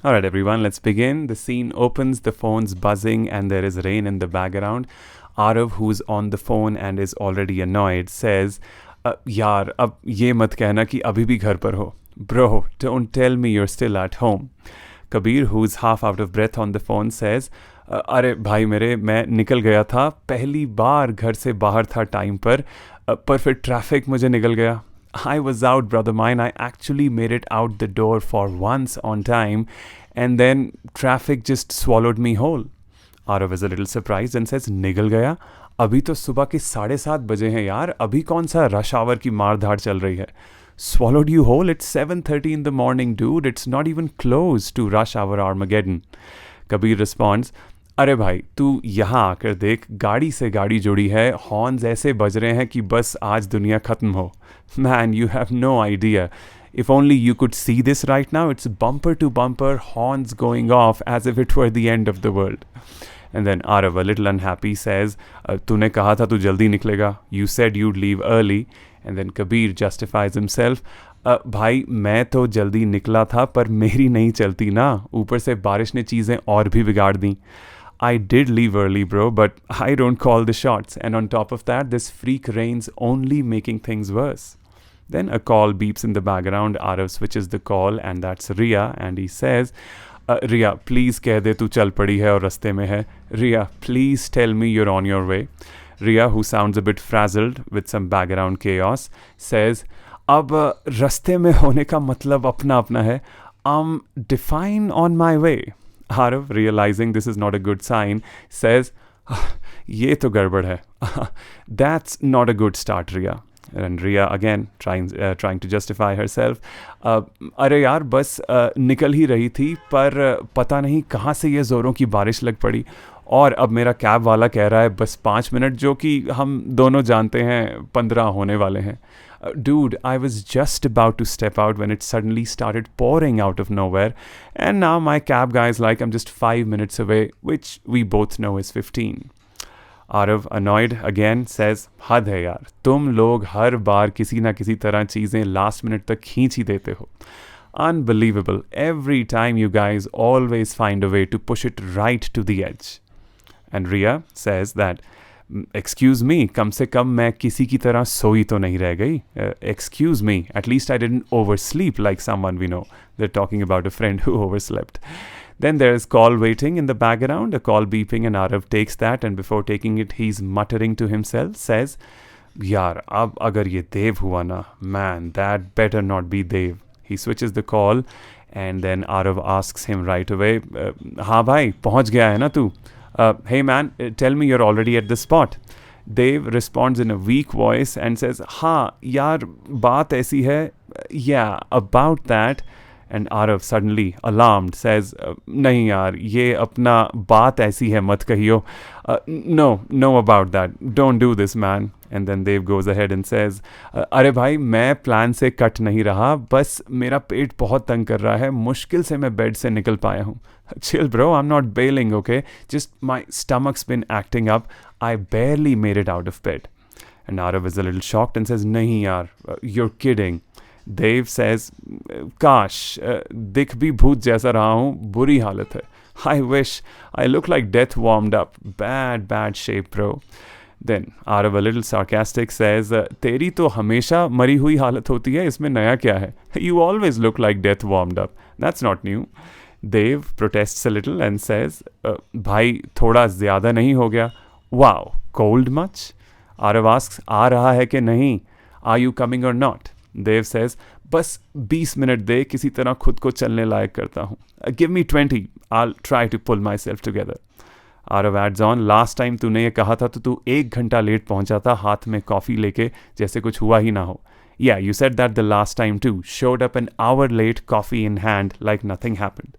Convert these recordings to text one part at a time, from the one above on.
All right, everyone, let's begin. The scene opens, the phone's buzzing, and there is rain in the background. Arav, who's on the phone and is already annoyed, says, यार अब ये मत कहना कि अभी भी घर पर हो. Bro, don't tell me you're still at home. Kabir, who's half out of breath on the phone, says, अरे भाई मेरे, मैं निकल गया था, पहली बार घर से बाहर था टाइम पर फिर ट्रैफिक मुझे निकल गया. I was out, brother mine. I actually made it out the door for once on time, and then traffic just swallowed me whole. Arav is a little surprised and says, निगल गया? अभी तो सुबह के 7:30 बजे हैं यार. अभी कौन सा रश आवर की मार धाड़ चल रही है? Swallowed you whole? It's 7:30 in the morning, dude. It's not even close to rush hour Armageddon. Kabir responds, अरे भाई तू यहाँ आकर देख, गाड़ी से गाड़ी जुड़ी है, हॉर्न्स ऐसे बज रहे हैं कि बस आज दुनिया ख़त्म हो. Man, you have no idea. If only you could see this right now, it's bumper to bumper, horns going off as if it were the end of the world. And then Arav, a little unhappy, says, तूने कहा था तू जल्दी निकलेगा. You said you'd leave early. And then Kabir justifies himself. भाई मैं तो जल्दी निकला था पर मेरी नहीं चलती ना, ऊपर से बारिश ने चीज़ें और भी बिगाड़ दी. I did leave early, bro, but I don't call the shots. And on top of that, this freak rain's only making things worse. Then a call beeps in the background. Arav switches the call, and that's Ria. And he says, Ria, please कह दे तू चल पड़ी है और रास्ते में है. Ria, please tell me you're on your way. Ria, who sounds a bit frazzled with some background chaos, says, अब रास्ते में होने का मतलब अपना अपना है. Define on my way. Arav, realizing this is not a good sign, says, ये तो गड़बड़ है. That's not a good start, Ria. And Ria again trying to justify herself. अरे यार बस निकल ही रही थी पर पता नहीं कहाँ से ये ज़ोरों की बारिश लग पड़ी और अब मेरा कैब वाला कह रहा है बस 5 मिनट, जो कि हम दोनों जानते हैं 15 होने वाले हैं. Dude, I was just about to step out when it suddenly started pouring out of nowhere, and now my cab guy is like, I'm just 5 minutes away, which we both know is 15. Arav, annoyed again, says, हद है यार, तुम लोग हर बार किसी ना किसी तरह चीज़ें लास्ट मिनट तक खींच ही देते हो. Unbelievable. Every time you guys always find a way to push it right to the edge. And Ria says that, excuse me, कम से कम मैं किसी की तरह सोई तो नहीं रह गई. Excuse me, at least I didn't oversleep like someone we know. They're talking about a friend who overslept. Then there's call waiting in the background, a call beeping, and Arav takes that, and before taking it, he's muttering to himself, says, यार अब अगर ये देव हुआ ना, man, that better not be Dev. He switches the call, and then Arav asks him right away, हाँ भाई पहुँच गया है ना तू? Hey man, tell me you're already at the spot. Dev responds in a weak voice and says, हाँ यार बात ऐसी है, yeah, about that. And Arav, suddenly alarmed, says, नहीं यार ये अपना बात ऐसी है मत कहियो. No about that, don't do this man. And then Dev goes ahead and says, अरे भाई मैं प्लान से कट नहीं रहा, बस मेरा पेट बहुत तंग कर रहा है, मुश्किल से मैं बेड से निकल पाया हूँ. Chill bro, I'm not bailing, okay? Just my stomach's been acting up. I barely made it out of bed. And Arav is a little shocked and says, नहीं यार, you're kidding. Dev says, काश दिख भी भूत जैसा रहा हूँ, बुरी हालत है. I wish I look like death warmed up. Bad shape bro. Then Arav, a little sarcastic, says, तेरी तो हमेशा मरी हुई हालत होती है, इसमें नया क्या है? You always look like death warmed up. That's not new. Dev protests a little and says, भाई थोड़ा ज़्यादा नहीं हो गया? Wow, cold much? Arav asks, आ रहा है कि नहीं? Are you coming or not? Dev says, बस 20 मिनट दे, किसी तरह खुद को चलने लायक करता हूँ. Give me 20, I'll try to pull myself together. Arav adds on, last time तूने ये कहा था तो तू 1 घंटा लेट पहुंचा था हाथ में कॉफ़ी लेके, जैसे कुछ हुआ ही ना हो. Yeah, you said that the last time too. Showed up an hour late, coffee in hand, like nothing happened.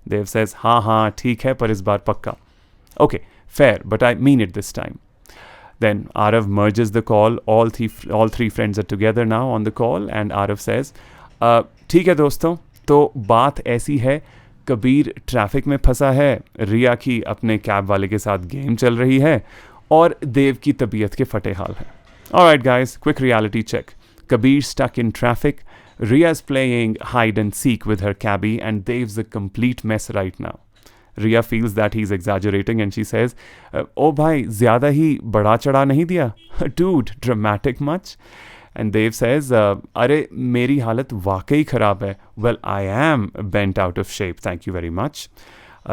Dev says, हाँ ठीक है पर इस बार पक्का. Okay, fair, but I mean it this time. Then Arav merges the call. All three friends are together now on the call, and Arav says, ठीक है दोस्तों, तो बात ऐसी है, कबीर ट्रैफिक में फंसा है, रिया की अपने कैब वाले के साथ गेम चल रही है, और देव की तबीयत के फटे हाल है. Alright guys, quick reality check. Kabir stuck in traffic, Ria's playing hide and seek with her cabbie, and Dev's a complete mess right now. Ria feels that he's exaggerating and she says, "Oh bhai, zyada hi bada chada nahi diya? Dude, dramatic much?" And Dev says, "Are, meri halat वाकई खराब hai. Well, I am bent out of shape, thank you very much."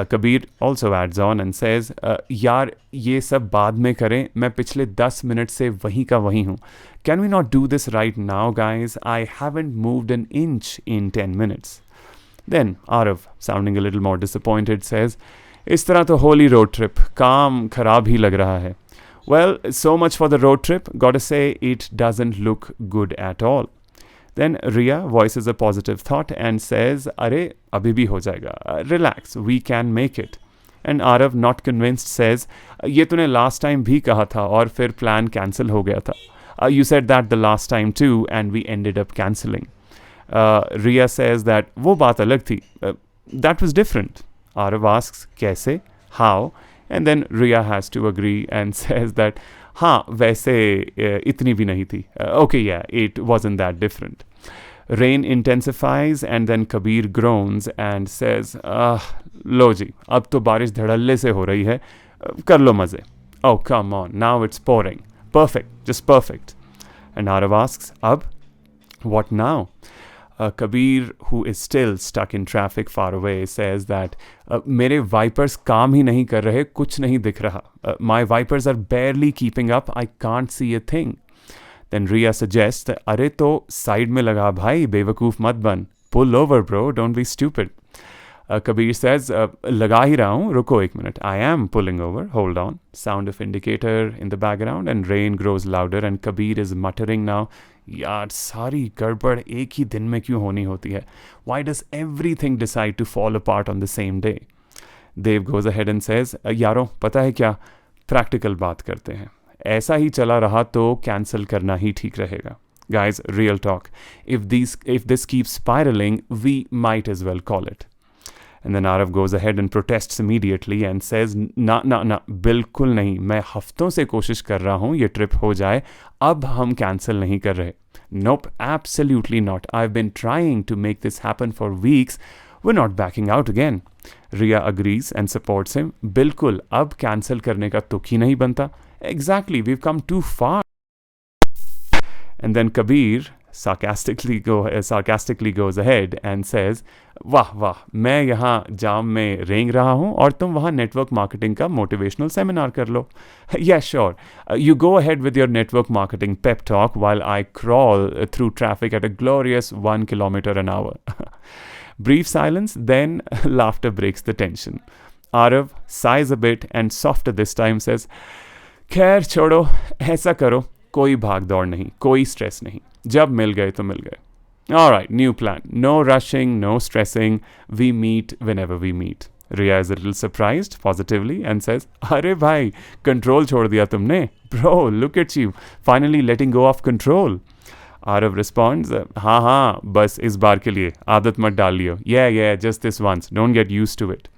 Kabir also adds on and says, "यार ये सब बाद में करें, मैं पिछले 10 मिनट से वहीं का वहीं हूँ. Can we not do this right now, guys? I haven't moved an inch in 10 minutes." Then Arav, sounding a little more disappointed, says, "इस तरह तो होली road trip, काम खराब ही लग रहा है." Well, so much for the road trip. Gotta say, it doesn't look good at all. Then Ria voices a positive thought and says, "Arey, abhi bhi ho jayega. Relax, we can make it." And Arav, not convinced, says, "ये तूने last time भी कहा था और फिर plan cancel हो गया था. You said that the last time too, and we ended up cancelling." Ria says that वो बात अलग थी. That was different. Arav asks, "कैसे? How?" And then Ria has to agree and says that हाँ वैसे इतनी भी नहीं थी. Okay, yeah, it wasn't that different. Rain intensifies and then Kabir groans and says, लो जी, अब तो बारिश धड़ल्ले से हो रही है, कर लो मज़े. Oh, come on, now it's pouring. Perfect, just perfect. And Arav asks, अब? What now? Kabir, who is still stuck in traffic far away, says that मेरे wipers काम ही नहीं कर रहे, कुछ नहीं दिख रहा. My wipers are barely keeping up. I can't see a thing. Then Ria suggests, अरे तो side में लगा भाई, बेवकूफ़ मत बन. Pull over, bro. Don't be stupid. Kabir says, लगा ही रहा हूँ, रुको एक minute. I am pulling over. Hold on. Sound of indicator in the background and rain grows louder and Kabir is muttering now, यार सारी गड़बड़ एक ही दिन में क्यों होनी होती है? Why does everything decide to fall apart on the same day? Dev goes ahead and says, यारों पता है क्या, प्रैक्टिकल बात करते हैं. ऐसा ही चला रहा तो कैंसिल करना ही ठीक रहेगा. Guys, real talk. If this keeps spiraling, we might as well call it. And then Arav goes ahead and protests immediately and says, ना, बिल्कुल नहीं. मैं हफ्तों से कोशिश कर रहा हूँ ये ट्रिप हो जाए. अब हम कैंसिल नहीं कर रहे. Nope, absolutely not. I've been trying to make this happen for weeks. We're not backing out again. Ria agrees and supports him. बिल्कुल, अब कैंसिल करने का तुक ही नहीं बनता. Exactly, we've come too far. And then Kabir sarcastically goes ahead and says, वाह वाह, मैं यहाँ जाम में रेंग रहा हूँ और तुम वहाँ नेटवर्क मार्केटिंग का मोटिवेशनल सेमिनार कर लो. Yeah, sure. You go ahead with your network marketing pep talk while I crawl through traffic at a glorious 1 kilometer an hour. Brief silence, then laughter breaks the tension. Arav sighs a bit and softer this time says, खैर छोड़ो, ऐसा करो, कोई भाग दौड़ नहीं, कोई stress नहीं, जब मिल गए तो मिल गए. All right, new plan. No rushing, no stressing. We meet whenever we meet. Ria is a little surprised, positively, and says, "अरे भाई, control छोड़ दिया तुमने? Bro, look at you, finally letting go of control." Arav responds, हाँ, बस इस बार के लिए, आदत मत डाल लियो. Yeah, just this once. Don't get used to it.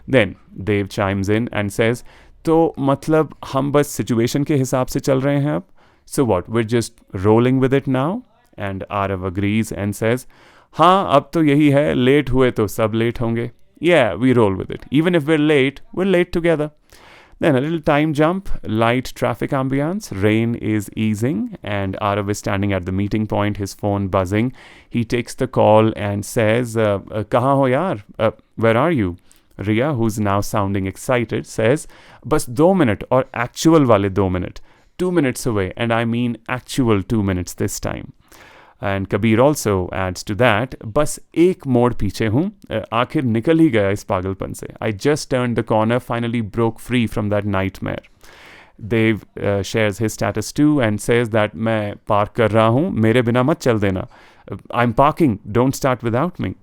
Then Dev chimes in and says, तो मतलब हम बस situation के हिसाब से चल रहे हैं अब? So what, we're just rolling with it now? And Arav agrees and says, हाँ अब तो यही है, लेट हुए तो सब लेट होंगे. Yeah, we roll with it. Even if we're late together. Then a little time jump, light traffic ambience, rain is easing, and Arav is standing at the meeting point, his phone buzzing. He takes the call and says, कहाँ हो यार? Where are you? Ria, who's now sounding excited, says, बस 2 minute और actual वाले 2 minute. 2 minutes away, and I mean actual 2 minutes this time. And Kabir also adds to that, बस एक मोड़ पीछे हूँ, आखिर निकल ही गया इस पागलपन से. I just turned the corner, finally broke free from that nightmare. Dev shares his status too and says that मैं पार्क कर रहा हूँ, मेरे बिना मत चल देना. I'm parking, don't start without me.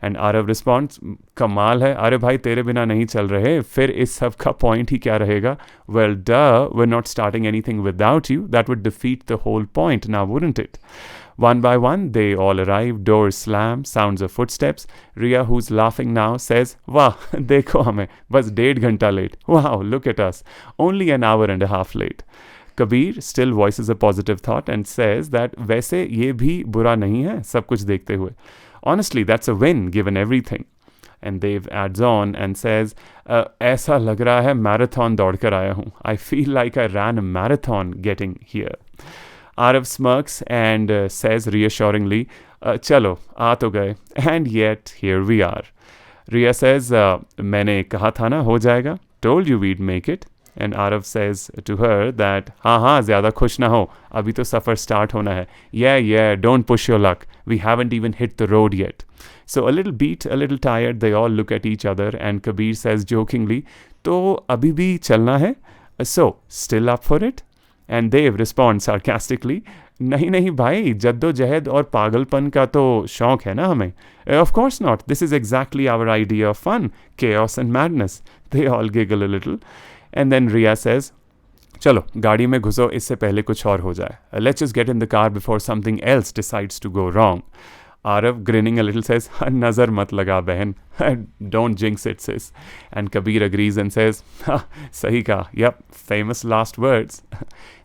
And Arav responds, कमाल है, अरे भाई तेरे बिना नहीं चल रहे, फिर इस सब का point ही क्या रहेगा? Well, duh, we're not starting anything without you. That would defeat the whole point now, wouldn't it? One by one, they all arrive, doors slam, sounds of footsteps. Ria, who's laughing now, says, वाह, देखो हमें, बस 1.5 घंटा late. Wow, look at us, only an hour and a half late. Kabir still voices a positive thought and says that वैसे ये भी बुरा नहीं है सब कुछ देखते हुए. Honestly, that's a win given everything. And Dev adds on and says, ऐसा लग रहा है marathon दौड़ कर आया हूँ. I feel like I ran a marathon getting here. Arav smirks and says reassuringly, चलो आ तो गए. And yet here we are. Riya says, मैंने कहा था ना हो जाएगा. Told you we'd make it. And Arav says to her that हाँ ज़्यादा खुश ना हो अभी तो सफ़र start होना है. Yeah, don't push your luck. We haven't even hit the road yet. So a little beat, a little tired, they all look at each other and Kabir says jokingly, तो अभी भी चलना है? So, still up for it? And Dev responds sarcastically, नहीं भाई जद्दोजहद और पागलपन का तो शौक है ना हमें. Of course not. This is exactly our idea of fun, chaos and madness. They all giggle a little. And then Riya says, चलो गाड़ी में घुसो इससे पहले कुछ और हो जाए. Let's just get in the car before something else decides to go wrong. Arav, grinning a little, says, nazar mat laga behan. Don't jinx it, sis. And Kabir agrees and says, sahi kaha. Yep, famous last words.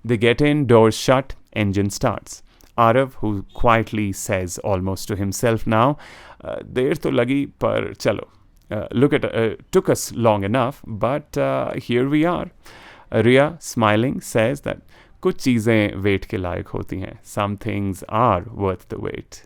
They get in, doors shut, engine starts. Arav, who quietly says almost to himself now, देर तो लगी पर चलो. Look at took us long enough, but here we are. Riya, smiling, says that कुछ चीज़ें wait के लायक होती हैं. Some things are worth the wait.